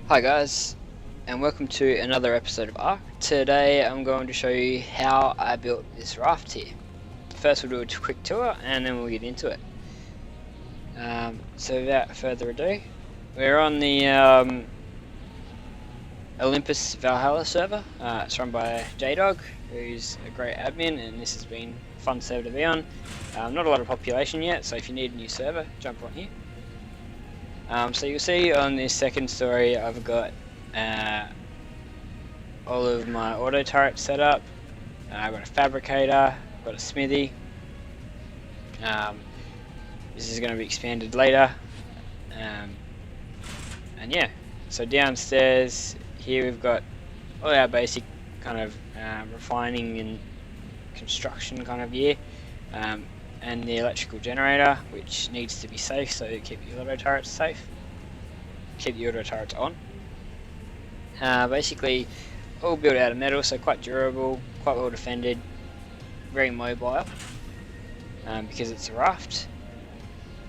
Hi guys, and welcome to another episode of Ark. Today I'm going to show you how I built this raft here. First we'll do a quick tour and then we'll get into it. So without further ado, we're on the Olympus Valhalla server. It's run by JDog, who's a great admin, and this has been a fun server to be on. Not a lot of population yet, so if you need a new server, jump on here. So you'll see on this second story I've got all of my auto turrets set up. I've got a fabricator, I've got a smithy. This is going to be expanded later. And yeah, so downstairs here we've got all our basic kind of refining and construction kind of gear. And the electrical generator, which needs to be safe, so keep the auto turrets safe. Keep the auto turrets on. Basically, all built out of metal, so quite durable, quite well defended, very mobile, because it's a raft.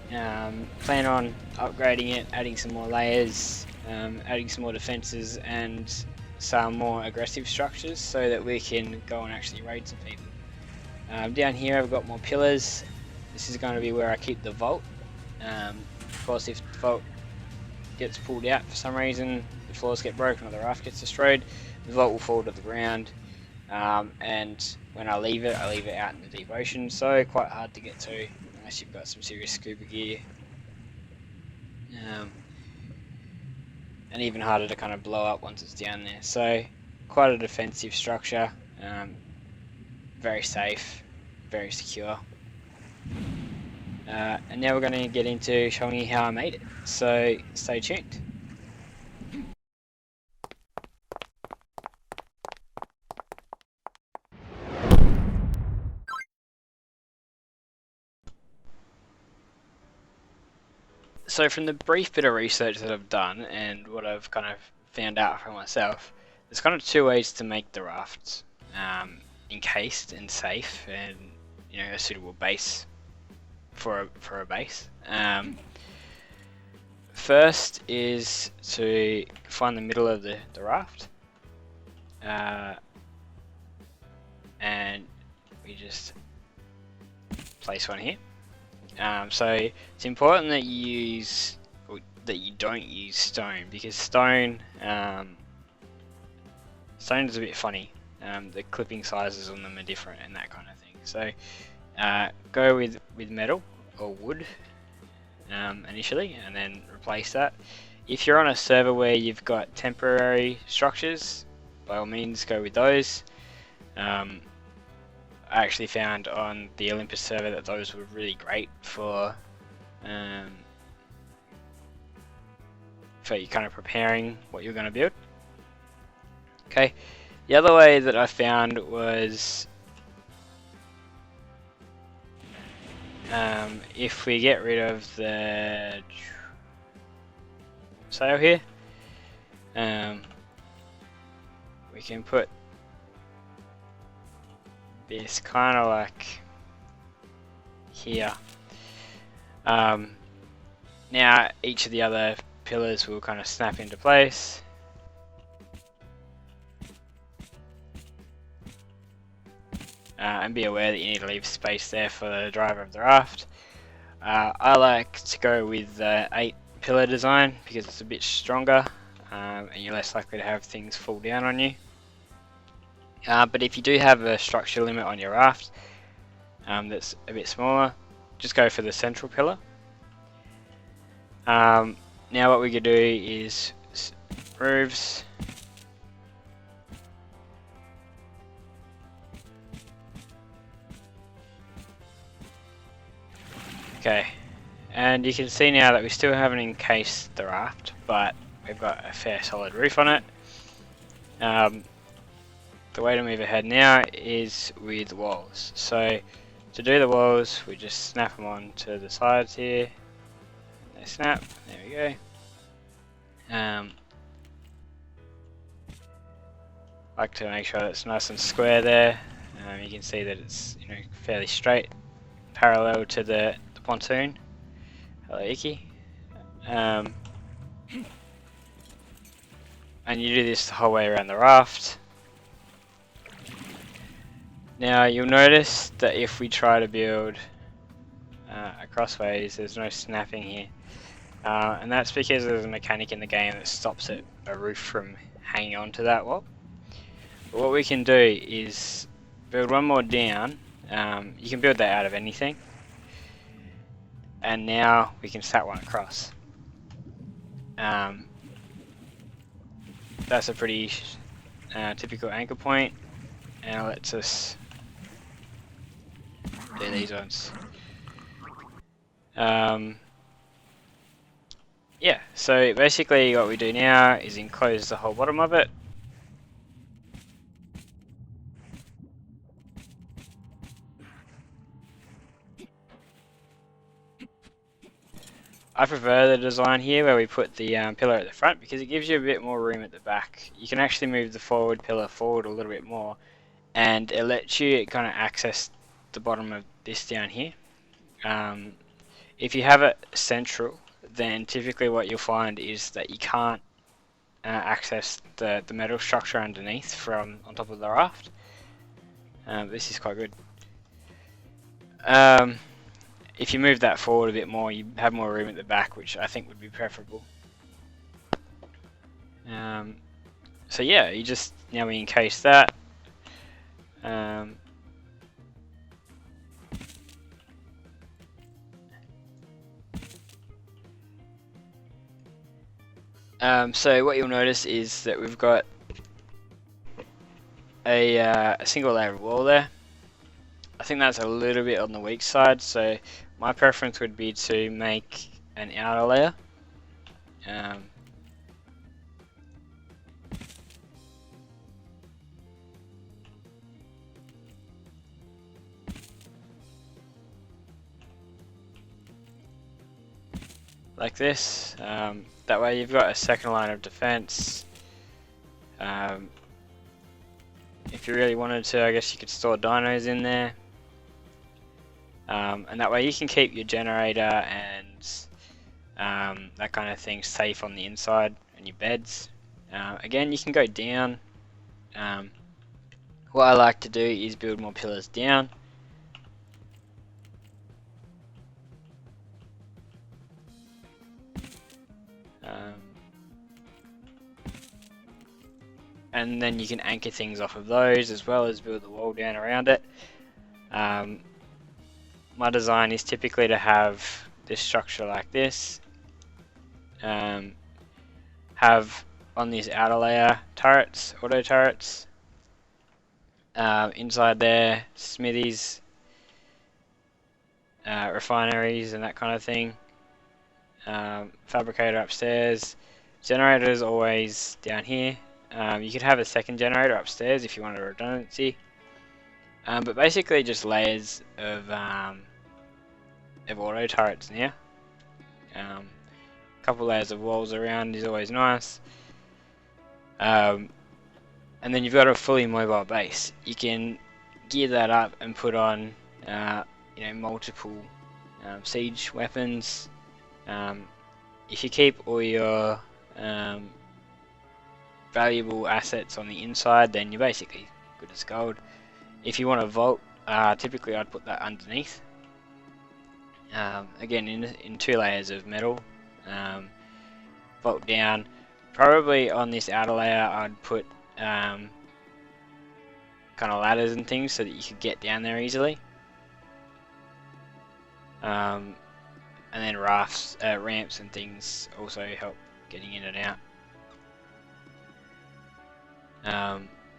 Plan on upgrading it, adding some more layers, adding some more defences, and some more aggressive structures, so that we can go and actually raid some people. Down here I've got more pillars. This is going to be where I keep the vault. Of course, if the vault gets pulled out for some reason, the floors get broken or the raft gets destroyed, the vault will fall to the ground, and when I leave it out in the deep ocean, so quite hard to get to unless you've got some serious scuba gear, and even harder to kind of blow up once it's down there. So quite a defensive structure. Very safe, very secure. And now we're going to get into showing you how I made it, so stay tuned. So from the brief bit of research that I've done and what I've kind of found out for myself, there's kind of two ways to make the rafts. Encased and safe, and a suitable base for a base. First is to find the middle of the raft, and we just place one here. So it's important that you don't use stone, because stone is a bit funny. The clipping sizes on them are different and that kind of thing. So go with metal or wood initially, and then replace that. If you're on a server where you've got temporary structures, by all means go with those. I actually found on the Olympus server that those were really great for you kind of preparing what you're going to build. Okay. The other way that I found was if we get rid of the sail here, we can put this kind of like here. Now each of the other pillars will kind of snap into place. And be aware that you need to leave space there for the driver of the raft. I like to go with the 8 pillar design because it's a bit stronger, and you're less likely to have things fall down on you. But if you do have a structure limit on your raft that's a bit smaller, just go for the central pillar. Now what we could do is roofs. Okay, and you can see now that we still haven't encased the raft, but we've got a fair solid roof on it. The way to move ahead now is with walls. So to do the walls, we just snap them on to the sides here. They snap, there we go. Like to make sure that it's nice and square there. You can see that it's fairly straight, parallel to the pontoon. Hello, Icky. And you do this the whole way around the raft. Now you'll notice that if we try to build crossways, there's no snapping here. And that's because there's a mechanic in the game that stops a roof from hanging onto that wall. But what we can do is build one more down. You can build that out of anything. And now we can sat one across. That's a pretty typical anchor point, and it lets us do these ones. Yeah, so basically what we do now is enclose the whole bottom of it. I prefer the design here where we put the pillar at the front because it gives you a bit more room at the back. You can actually move the forward pillar forward a little bit more, and it lets you kind of access the bottom of this down here. If you have it central, then typically what you'll find is that you can't access the metal structure underneath from on top of the raft. This is quite good. If you move that forward a bit more, you have more room at the back, which I think would be preferable. So yeah, now we encase that. So what you'll notice is that we've got a single layer of wall there. I think that's a little bit on the weak side, so my preference would be to make an outer layer. Like this. That way you've got a second line of defense. If you really wanted to, I guess you could store dinos in there. And that way you can keep your generator and that kind of thing safe on the inside and your beds. Again, you can go down. What I like to do is build more pillars down. And then you can anchor things off of those as well as build the wall down around it. My design is typically to have this structure like this. Have on this outer layer turrets, auto turrets. Inside there, smithies, refineries and that kind of thing. Fabricator upstairs. Generator is always down here. You could have a second generator upstairs if you wanted redundancy. But basically just layers of auto turrets now. A couple layers of walls around is always nice. And then you've got a fully mobile base. You can gear that up and put on multiple siege weapons. If you keep all your valuable assets on the inside, then you're basically good as gold. If you want a vault, typically I'd put that underneath. Again, in two layers of metal. Vault down. Probably on this outer layer I'd put kind of ladders and things so that you could get down there easily. And then rafts, ramps and things also help getting in and out.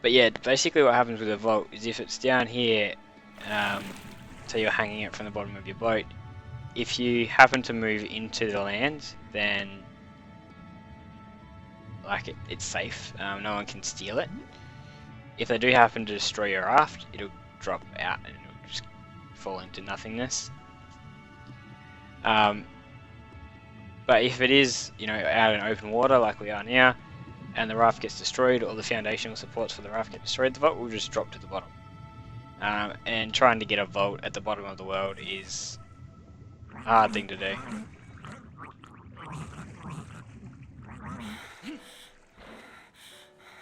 But yeah, basically what happens with a vault is if it's down here, so you're hanging it from the bottom of your boat, if you happen to move into the land, then it's safe. No one can steal it. If they do happen to destroy your raft, it'll drop out and it'll just fall into nothingness. But if it is, out in open water like we are now, and the raft gets destroyed, or the foundational supports for the raft get destroyed, the vault will just drop to the bottom. And trying to get a vault at the bottom of the world is a hard thing to do.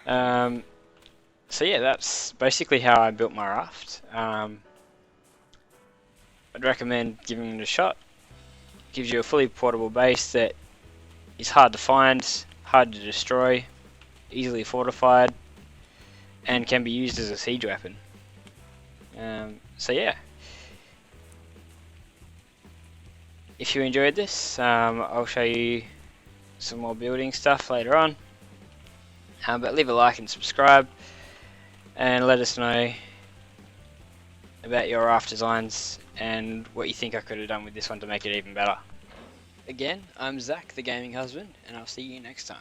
So yeah, that's basically how I built my raft. I'd recommend giving it a shot. It gives you a fully portable base that is hard to find, hard to destroy, easily fortified, and can be used as a siege weapon. So yeah, if you enjoyed this, I'll show you some more building stuff later on. But leave a like and subscribe, and let us know about your raft designs and what you think I could have done with this one to make it even better. Again, I'm Zach, the gaming husband, and I'll see you next time.